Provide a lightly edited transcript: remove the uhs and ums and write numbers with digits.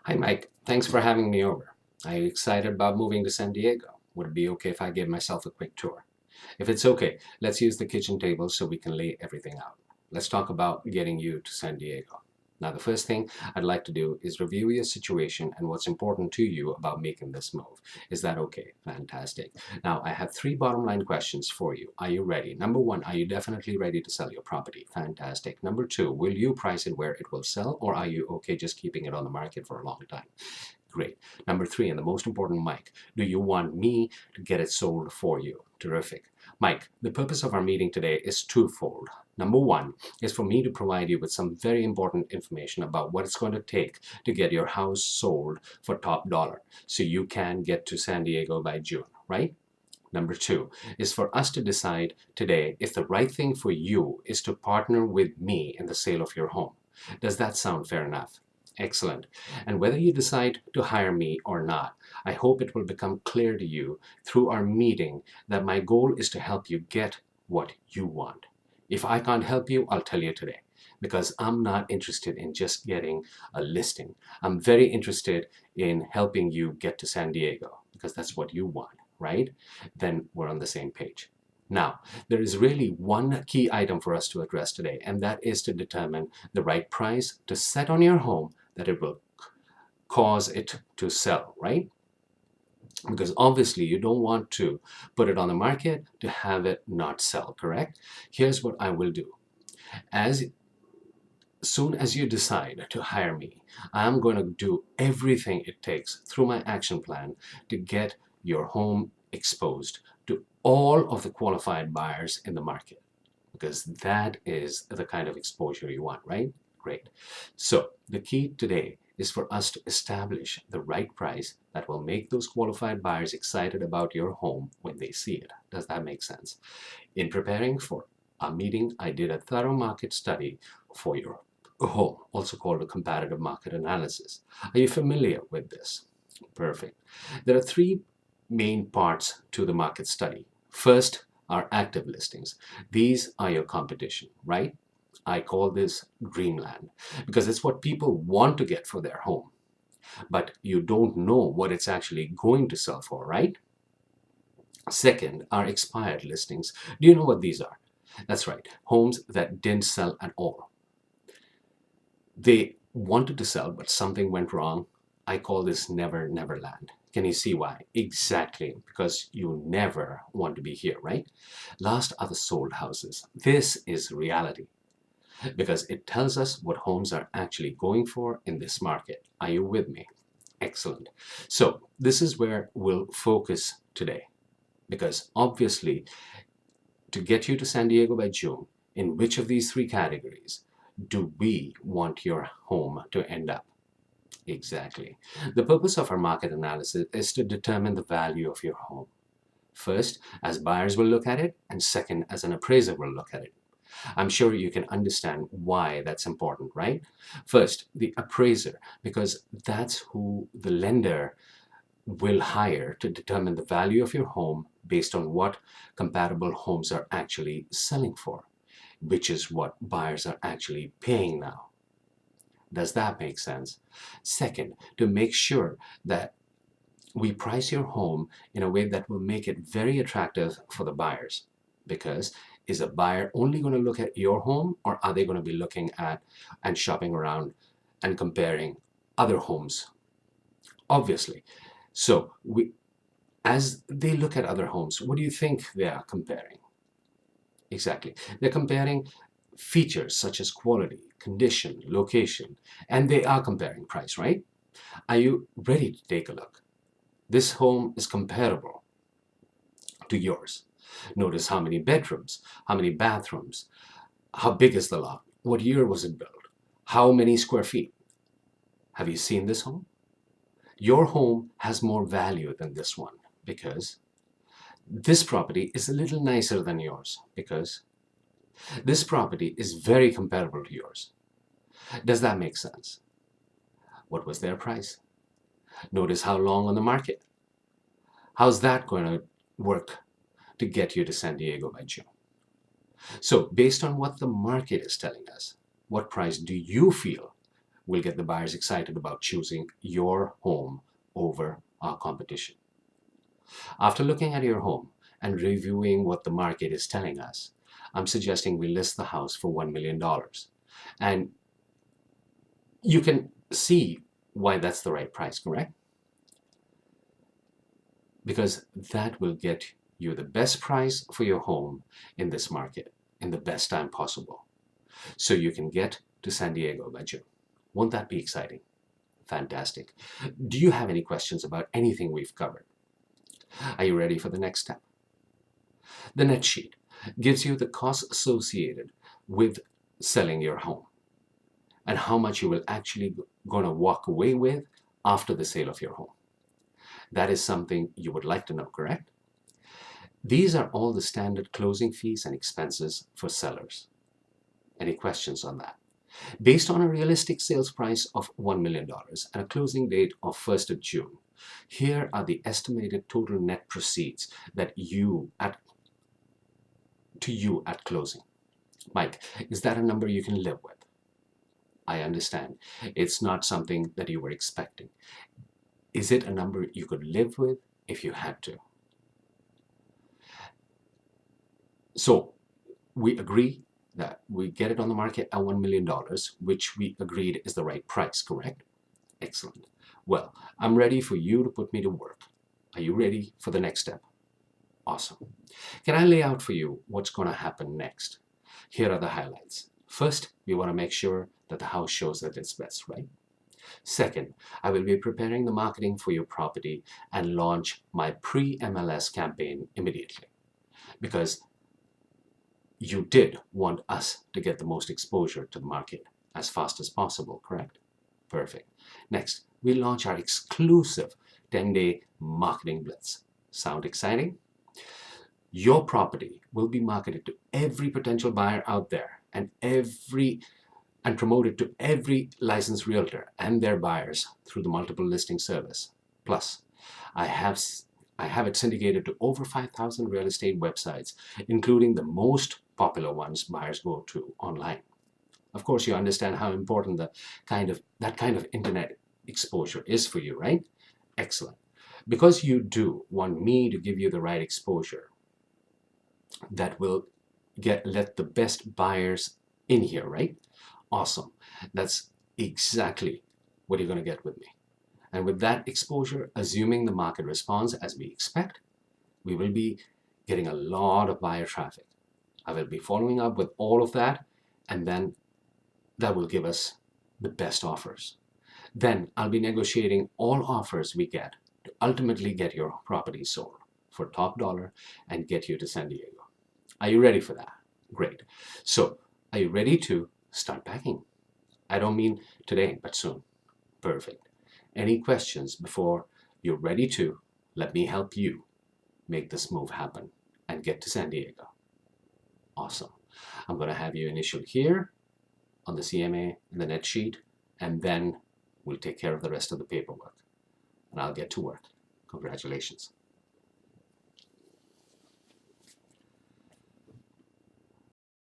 Hi, Mike. Thanks for having me over. Are you excited about moving to San Diego? Would it be okay if I gave myself a quick tour? If it's okay, let's use the kitchen table so we can lay everything out. Let's talk about getting you to San Diego. Now, the first thing I'd like to do is review your situation and what's important to you about making this move. Is that okay? Fantastic. Now, I have three bottom line questions for you. Are you ready? Number one, are you definitely ready to sell your property? Fantastic. Number two, will you price it where it will sell, or are you okay just keeping it on the market for a long time? Great. Number three, and the most important, Mike, do you want me to get it sold for you? Terrific. Mike, the purpose of our meeting today is twofold. Number one is for me to provide you with some very important information about what it's going to take to get your house sold for top dollar so you can get to San Diego by June, right? Number two is for us to decide today if the right thing for you is to partner with me in the sale of your home. Does that sound fair enough? Excellent. And whether you decide to hire me or not, I hope it will become clear to you through our meeting that my goal is to help you get what you want. If I can't help you, I'll tell you today, because I'm not interested in just getting a listing. I'm very interested in helping you get to San Diego because that's what you want, right? Then we're on the same page. Now, there is really one key item for us to address today, and that is to determine the right price to set on your home that it will cause it to sell, right? Because obviously you don't want to put it on the market to have it not sell, correct? Here's what I will do. As soon as you decide to hire me, I'm going to do everything it takes through my action plan to get your home exposed to all of the qualified buyers in the market, because that is the kind of exposure you want, right? Great. So the key today is for us to establish the right price that will make those qualified buyers excited about your home when they see it. Does that make sense? In preparing for our meeting, I did a thorough market study for your home, also called a comparative market analysis. Are you familiar with this? Perfect. There are three main parts to the market study. First are active listings. These are your competition, right? I call this dreamland because it's what people want to get for their home, but you don't know what it's actually going to sell for, right? Second are expired listings. Do you know what these are? That's right, homes that didn't sell at all. They wanted to sell, but something went wrong. I call this never, never land. Can you see why? Exactly, because you never want to be here, right? Last are the sold houses. This is reality because it tells us what homes are actually going for in this market. Are you with me? Excellent. So this is where we'll focus today, because obviously to get you to San Diego by June, in which of these three categories do we want your home to end up? Exactly. The purpose of our market analysis is to determine the value of your home. First, as buyers will look at it, and second, as an appraiser will look at it. I'm sure you can understand why that's important, right? First, the appraiser, because that's who the lender will hire to determine the value of your home based on what compatible homes are actually selling for, which is what buyers are actually paying now. Does that make sense? Second, to make sure that we price your home in a way that will make it very attractive for the buyers. Because is a buyer only going to look at your home, or are they going to be looking at and shopping around and comparing other homes? Obviously. So as they look at other homes, what do you think they are comparing? Exactly. They're comparing features such as quality, condition, location, and they are comparing price, right? Are you ready to take a look? This home is comparable to yours. Notice how many bedrooms, how many bathrooms, how big is the lot, what year was it built, how many square feet. Have you seen this home? Your home has more value than this one because this property is a little nicer than yours because this property is very comparable to yours. Does that make sense? What was their price? Notice how long on the market. How's that going to work to get you to San Diego by June? So based on what the market is telling us, what price do you feel will get the buyers excited about choosing your home over our competition. After looking at your home and reviewing what the market is telling us, I'm suggesting we list the house for $1 million. And you can see why that's the right price, correct? Because that will get you the best price for your home in this market in the best time possible, so you can get to San Diego by June. Won't that be exciting? Fantastic. Do you have any questions about anything we've covered? Are you ready for the next step? The net sheet gives you the costs associated with selling your home and how much you will actually going to walk away with after the sale of your home. That is something you would like to know, correct? These are all the standard closing fees and expenses for sellers. Any questions on that? Based on a realistic sales price of $1 million and a closing date of 1st of June, here are the estimated total net proceeds that you at closing. Mike, is that a number you can live with? I understand. It's not something that you were expecting. Is it a number you could live with if you had to? So we agree that we get it on the market at $1 million, which we agreed is the right price, correct? Excellent. Well, I'm ready for you to put me to work. Are you ready for the next step? Awesome. Can I lay out for you what's going to happen next? Here are the highlights. First, we want to make sure that the house shows at its best, right? Second, I will be preparing the marketing for your property and launch my pre-MLS campaign immediately, because you did want us to get the most exposure to the market as fast as possible, correct? Perfect. Next, we launch our exclusive 10-day marketing blitz. Sound exciting? Your property will be marketed to every potential buyer out there and promoted to every licensed realtor and their buyers through the multiple listing service. Plus, I have it syndicated to over 5,000 real estate websites, including the most popular ones buyers go to online. Of course, you understand how important that kind of internet exposure is for you, right? Excellent. Because you do want me to give you the right exposure that will let the best buyers in here, right? Awesome. That's exactly what you're going to get with me. And with that exposure, assuming the market responds as we expect, we will be getting a lot of buyer traffic. I will be following up with all of that, and then that will give us the best offers. Then I'll be negotiating all offers we get to ultimately get your property sold for top dollar and get you to San Diego. Are you ready for that? Great. So, are you ready to start packing? I don't mean today, but soon. Perfect. Any questions before you're ready to let me help you make this move happen and get to San Diego? Awesome. I'm going to have you initial here on the CMA and the net sheet, and then we'll take care of the rest of the paperwork. And I'll get to work. Congratulations.